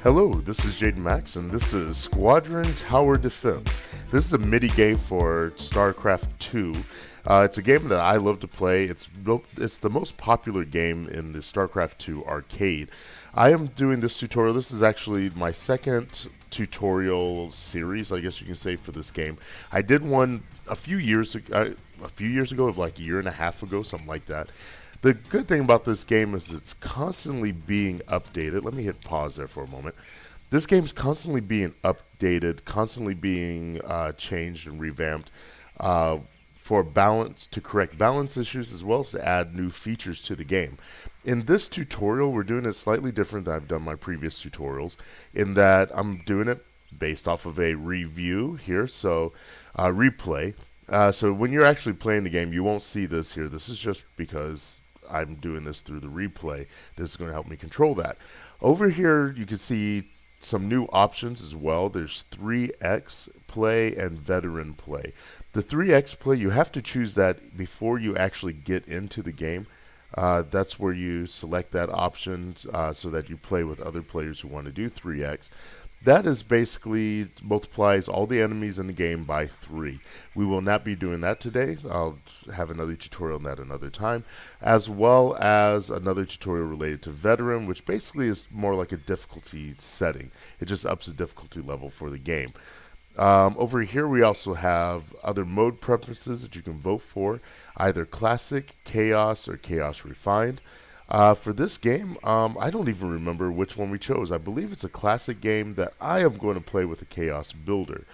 Hello, this is Jaden Max, and this is Squadron Tower Defense. This is a MIDI game for StarCraft 2. It's a game that I love to play. It's the most popular game in the StarCraft 2 arcade. I am doing this tutorial. This is actually my second tutorial series, I guess you can say, for this game. I did one a few years ago, like a year and a half ago, something like that. The good thing about this game is it's constantly being updated. Let me hit pause there for a moment. This game's constantly being updated, constantly being changed and revamped for balance, to correct balance issues, as well as to add new features to the game. In this tutorial, we're doing it slightly different than I've done my previous tutorials, in that I'm doing it based off of a review here, so replay. So when you're actually playing the game, you won't see this here. This is just because I'm doing this through the replay. This is going to help me control that. Over here, you can see some new options as well. There's 3x play and veteran play. The 3x play, you have to choose that before you actually get into the game. That's where you select that option so that you play with other players who want to do 3x. That is basically multiplies all the enemies in the game by 3. We will not be doing that today. I'll have another tutorial on that another time, as well as another tutorial related to veteran, which basically is more like a difficulty setting. It just ups the difficulty level for the game. Over here we also have other mode preferences that you can vote for, either Classic, Chaos, or Chaos Refined. For this game, I don't even remember which one we chose. I believe it's a classic game that I am going to play with a Chaos Builder.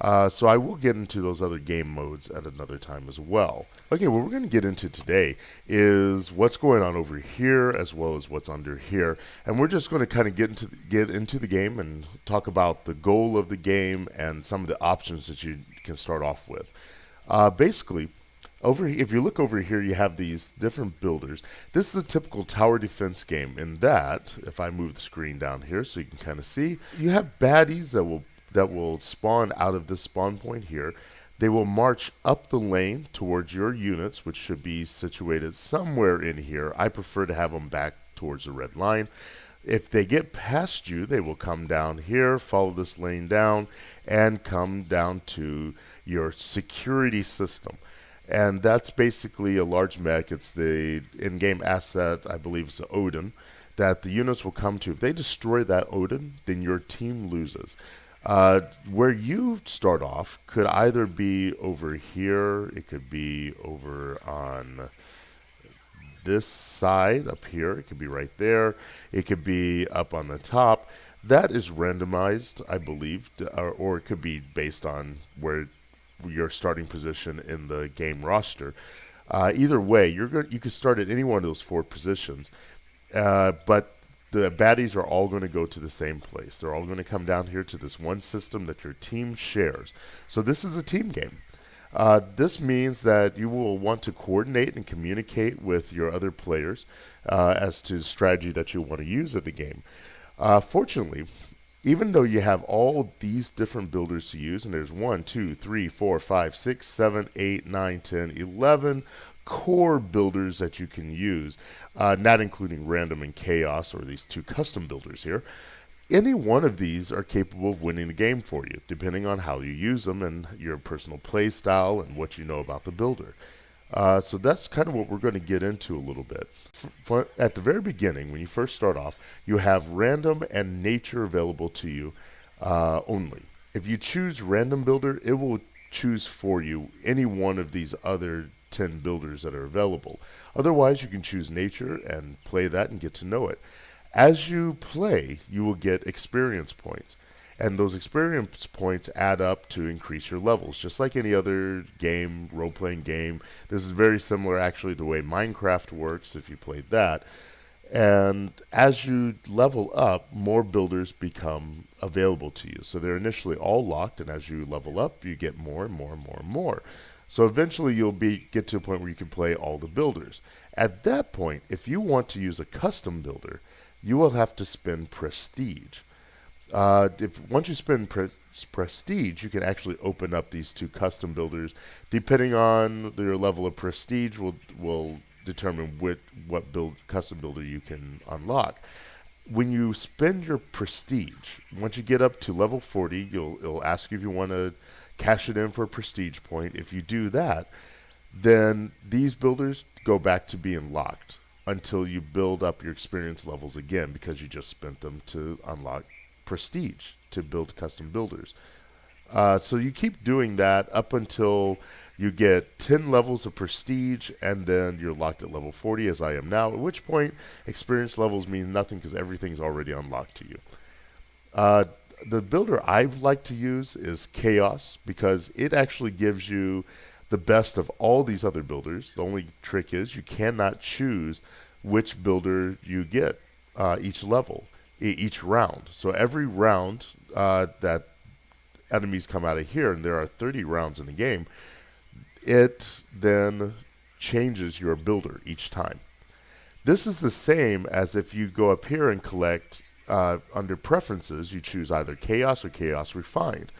So I will get into those other game modes at another time as well. Okay, what we're going to get into today is what's going on over here as well as what's under here. And we're just going to kind of get into the game and talk about the goal of the game and some of the options that you can start off with. Basically, if you look over here, you have these different builders. This is a typical tower defense game in that, if I move the screen down here so you can kind of see, you have baddies that will spawn out of this spawn point here. They will march up the lane towards your units, which should be situated somewhere in here. I prefer to have them back towards the red line. If they get past you, they will come down here, follow this lane down, and come down to your security system. And that's basically a large mech. It's the in-game asset, I believe it's the Odin, that the units will come to. If they destroy that Odin, then your team loses. Where you start off could either be over here, it could be over on this side up here, it could be right there, it could be up on the top. That is randomized, I believe, or it could be based on where your starting position in the game roster. Either way, you can start at any one of those 4 positions, but the baddies are all going to go to the same place. They're all going to come down here to this one system that your team shares. So this is a team game. This means that you will want to coordinate and communicate with your other players as to the strategy that you want to use at the game. Fortunately, even though you have all these different builders to use, and there's 1, 2, 3, 4, 5, 6, 7, 8, 9, 10, 11 core builders that you can use, not including random and chaos or these 2 custom builders here, any one of these are capable of winning the game for you, depending on how you use them and your personal play style and what you know about the builder. So that's kind of what we're going to get into a little bit. At the very beginning, when you first start off, you have random and nature available to you only. If you choose random builder, it will choose for you any one of these other 10 builders that are available. Otherwise, you can choose nature and play that and get to know it. As you play, you will get experience points. And those experience points add up to increase your levels. Just like any other game, role-playing game, this is very similar actually to the way Minecraft works if you played that. And as you level up, more builders become available to you. So they're initially all locked, and as you level up, you get more and more and more and more. So eventually you'll get to a point where you can play all the builders. At that point, if you want to use a custom builder, you will have to spend prestige. Once you spend prestige, you can actually open up these 2 custom builders. Depending on your level of prestige, will determine what custom builder you can unlock. When you spend your prestige, once you get up to level 40, it'll ask you if you want to cash it in for a prestige point. If you do that, then these builders go back to being locked until you build up your experience levels again, because you just spent them to unlock prestige to build custom builders. So you keep doing that up until you get 10 levels of prestige, and then you're locked at level 40, as I am now, at which point experience levels mean nothing because everything's already unlocked to you. The builder I like to use is Chaos, because it actually gives you the best of all these other builders. The only trick is you cannot choose which builder you get each level, each round. So every round that enemies come out of here, and there are 30 rounds in the game, it then changes your builder each time. This is the same as if you go up here and collect under preferences, you choose either Chaos or Chaos Refined.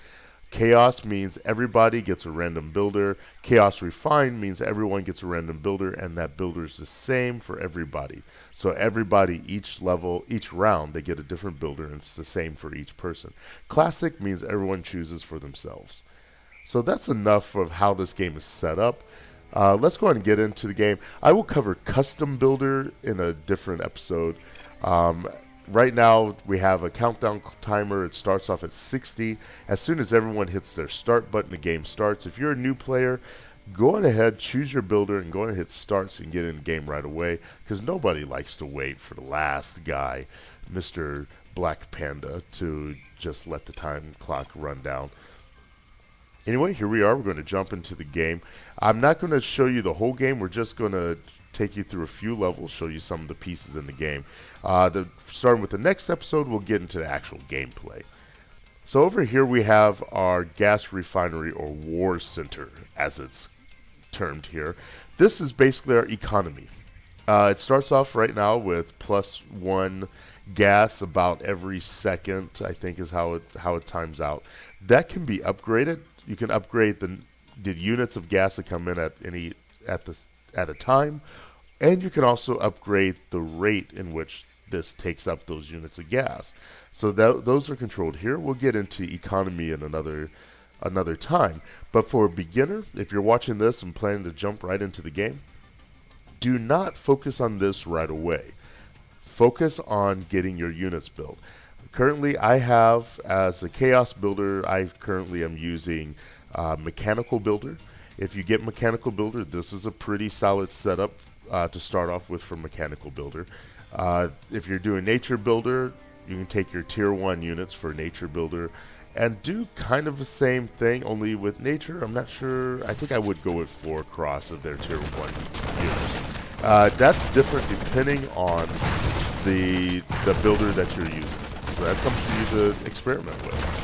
Chaos means everybody gets a random builder. Chaos Refined means everyone gets a random builder, and that builder is the same for everybody. So everybody, each level, each round, they get a different builder, and it's the same for each person. Classic means everyone chooses for themselves. So that's enough of how this game is set up. Let's go ahead and get into the game. I will cover custom builder in a different episode. Right now we have a countdown timer. It starts off at 60. As soon as everyone hits their start button, the game starts. If you're a new player, go on ahead, choose your builder, and go on and hit start so you can get in the game right away, because nobody likes to wait for the last guy, Mr. Black Panda, to just let the time clock run down. Anyway, here we are. We're going to jump into the game. I'm not going to show you the whole game. We're just going to take you through a few levels, show you some of the pieces in the game. Starting with the next episode, we'll get into the actual gameplay. So over here we have our gas refinery, or war center, as it's termed here. This is basically our economy. It starts off right now with +1 gas about every second, I think is how it times out. That can be upgraded. You can upgrade the units of gas that come in at a time, and you can also upgrade the rate in which this takes up those units of gas. So those are controlled here. We'll get into economy in another time. But for a beginner, if you're watching this and planning to jump right into the game, do not focus on this right away. Focus on getting your units built. Currently, I have, as a Chaos builder, I currently am using Mechanical Builder. If you get Mechanical Builder, this is a pretty solid setup to start off with for Mechanical Builder. If you're doing Nature Builder, you can take your Tier 1 units for Nature Builder and do kind of the same thing, only with Nature. I'm not sure. I think I would go with 4 cross of their Tier 1 units. That's different depending on the builder that you're using. So that's something for you to experiment with.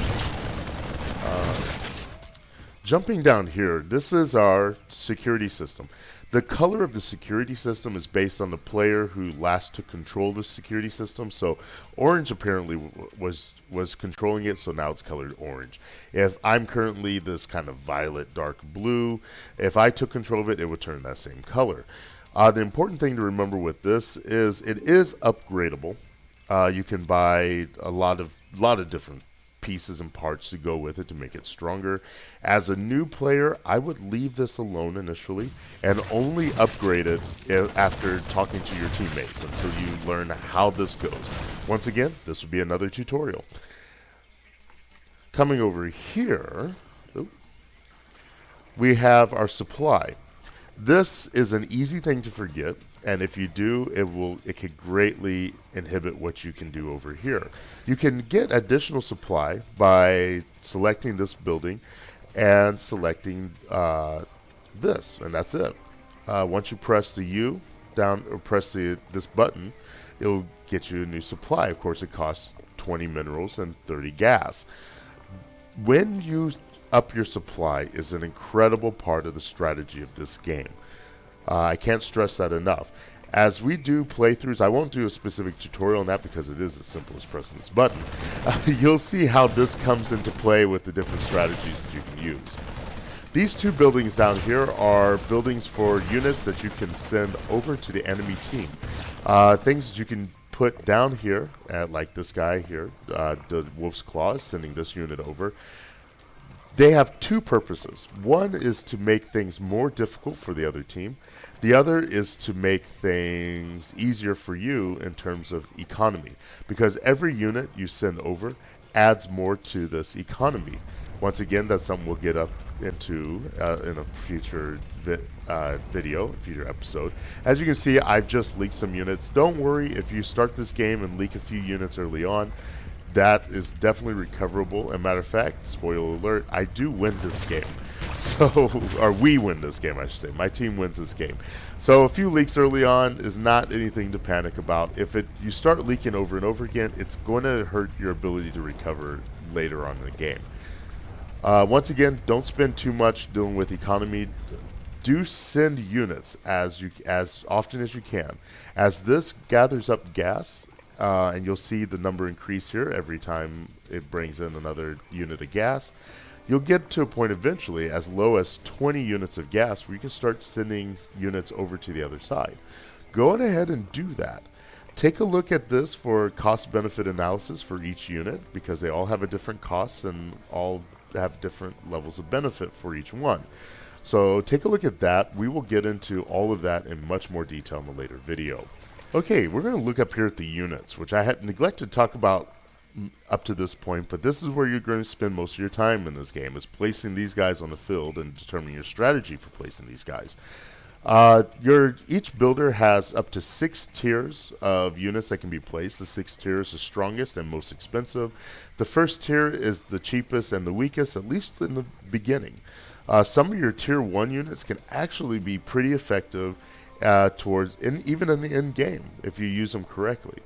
Jumping down here, this is our security system. The color of the security system is based on the player who last took control of the security system. So orange apparently was controlling it, so now it's colored orange. If I'm currently this kind of violet dark blue, if I took control of it, it would turn that same color. The important thing to remember with this is it is upgradable. You can buy a lot of different pieces and parts to go with it to make it stronger. As a new player, I would leave this alone initially and only upgrade it after talking to your teammates until you learn how this goes. Once again, this would be another tutorial. Coming over here, we have our supply. This is an easy thing to forget, and if you do, it could greatly inhibit what you can do over here. You can get additional supply by selecting this building and selecting this, and that's it. Once you press the U down or press this button, it'll get you a new supply. Of course, it costs 20 minerals and 30 gas. When you up your supply is an incredible part of the strategy of this game. I can't stress that enough. As we do playthroughs, I won't do a specific tutorial on that because it is as simple as pressing this button. You'll see how this comes into play with the different strategies that you can use. These two buildings down here are buildings for units that you can send over to the enemy team. Things that you can put down here, like this guy here, the Wolf's Claws, sending this unit over. They have two purposes. One is to make things more difficult for the other team. The other is to make things easier for you in terms of economy, because every unit you send over adds more to this economy. Once again, that's something we'll get up into in a future video, future episode. As you can see, I've just leaked some units. Don't worry if you start this game and leak a few units early on. That is definitely recoverable. As a matter of fact, spoiler alert, I do win this game. So, or we win this game, I should say. My team wins this game. So a few leaks early on is not anything to panic about. If you start leaking over and over again, it's going to hurt your ability to recover later on in the game. Once again, don't spend too much dealing with economy. Do send units as often as you can. As this gathers up gas, and you'll see the number increase here every time it brings in another unit of gas. You'll get to a point eventually as low as 20 units of gas where you can start sending units over to the other side. Go on ahead and do that. Take a look at this for cost-benefit analysis for each unit, because they all have a different cost and all have different levels of benefit for each one. So take a look at that. We will get into all of that in much more detail in a later video. Okay, we're going to look up here at the units, which I had neglected to talk about up to this point, but this is where you're going to spend most of your time in this game, is placing these guys on the field and determining your strategy for placing these guys. Each builder has up to 6 tiers of units that can be placed. The 6th tier is the strongest and most expensive. The first tier is the cheapest and the weakest, at least in the beginning. Some of your tier 1 units can actually be pretty effective even in the end game if you use them correctly.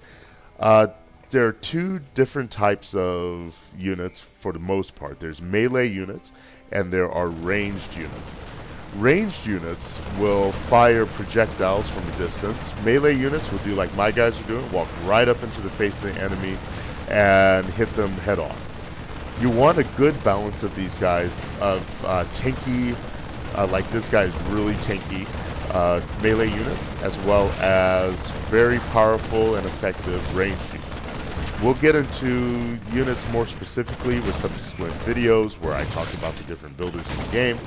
There are 2 different types of units for the most part. There's melee units and there are ranged units. Ranged units will fire projectiles from a distance. Melee units will do like my guys are doing, walk right up into the face of the enemy and hit them head on. You want a good balance of these guys, of tanky, like this guy is really tanky, melee units, as well as very powerful and effective ranged units. We'll get into units more specifically with subsequent videos where I talk about the different builders in the game.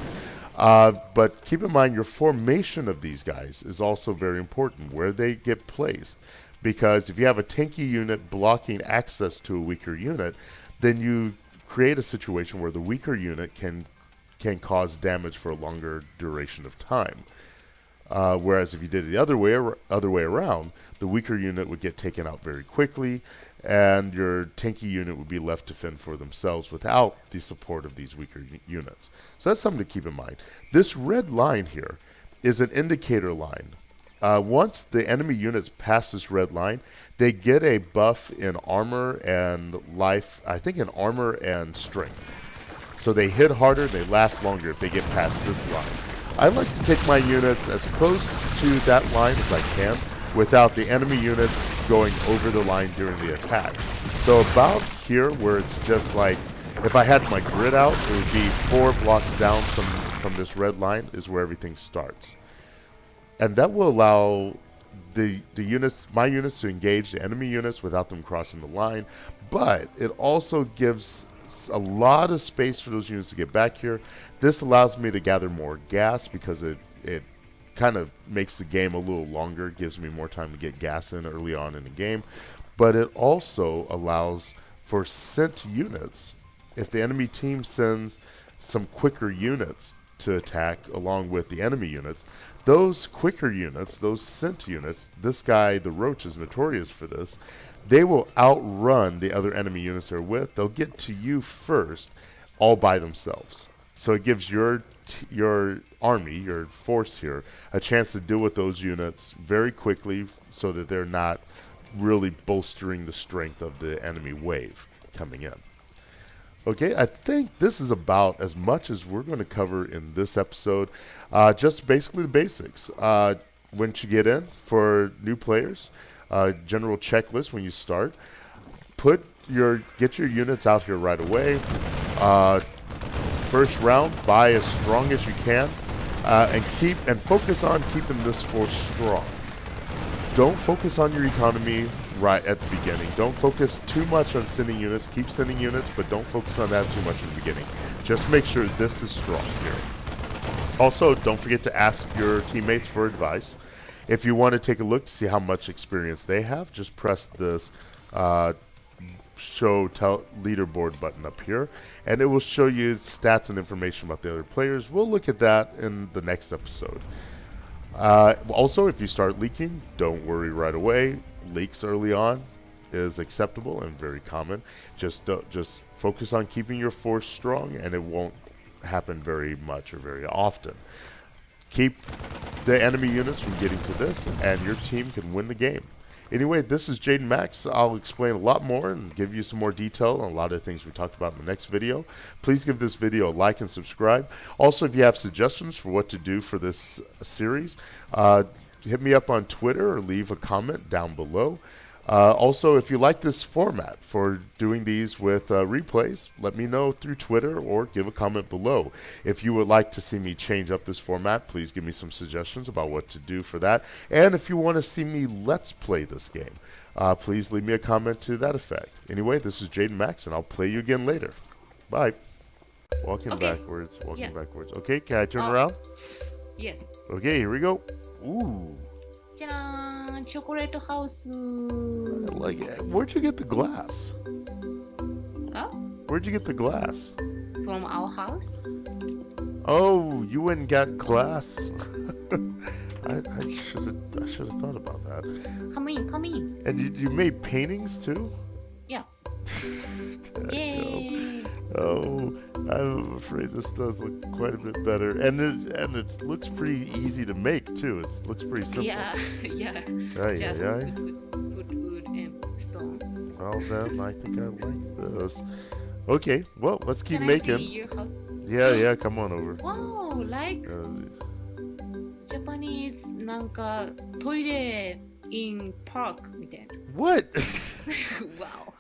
But keep in mind your formation of these guys is also very important, where they get placed. Because if you have a tanky unit blocking access to a weaker unit, then you create a situation where the weaker unit can cause damage for a longer duration of time. Whereas if you did it the other way around, the weaker unit would get taken out very quickly, and your tanky unit would be left to fend for themselves without the support of these weaker units. So that's something to keep in mind. This red line here is an indicator line. Once the enemy units pass this red line, they get a buff in armor and life, I think in armor and strength. So they hit harder, they last longer if they get past this line. I like to take my units as close to that line as I can without the enemy units going over the line during the attack. So about here where it's just like, if I had my grid out, it would be 4 blocks down from this red line is where everything starts. And that will allow my units to engage the enemy units without them crossing the line, but it also gives a lot of space for those units to get back here. This allows me to gather more gas because it kind of makes the game a little longer, gives me more time to get gas in early on in the game, but it also allows for sent units. If the enemy team sends some quicker units to attack along with the enemy units, those quicker units, those sent units, this guy, the Roach, is notorious for this, they will outrun the other enemy units they're with. They'll get to you first, all by themselves. So it gives your army, your force here, a chance to deal with those units very quickly so that they're not really bolstering the strength of the enemy wave coming in. Okay, I think this is about as much as we're going to cover in this episode. Just basically the basics. Once you get in, for new players, general checklist when you start. Get your units out here right away. first round, buy as strong as you can, and focus on keeping this force strong. Don't focus on your economy right at the beginning. Don't focus too much on sending units. Keep sending units, but don't focus on that too much in the beginning. Just make sure this is strong here. Also, don't forget to ask your teammates for advice. If you want to take a look to see how much experience they have, just press this show leaderboard button up here, and it will show you stats and information about the other players. We'll look at that in the next episode. Also, if you start leaking, don't worry right away. Leaks early on is acceptable and very common. Just focus on keeping your force strong, and it won't happen very much or very often. Keep the enemy units from getting to this, and your team can win the game. Anyway, this is Jaden Max. I'll explain a lot more and give you some more detail on a lot of things we talked about in the next video. Please give this video a like and subscribe. Also, if you have suggestions for what to do for this series, hit me up on Twitter or leave a comment down below. Also, if you like this format for doing these with replays, let me know through Twitter or give a comment below. If you would like to see me change up this format, please give me some suggestions about what to do for that. And if you want to see me let's play this game, please leave me a comment to that effect. Anyway, this is Jaden Max, and I'll play you again later. Bye. Walking backwards. Okay, can I turn around? Yeah. Okay, here we go. Ooh. Chocolate house. Like, where'd you get the glass? Huh? Where'd you get the glass? From our house? Oh, you went and got glass. I should have thought about that. Come in. And you made paintings too? Yeah. Yay! Oh, I'm afraid this does look quite a bit better, and it looks pretty easy to make too. It looks pretty simple. Yeah. Just put wood and stone. Well then, I think I like this. Okay, well, let's keep Can making. I see your house? Yeah, come on over. Wow, like Japanese なんかトイレ in park みたいな。What? Wow.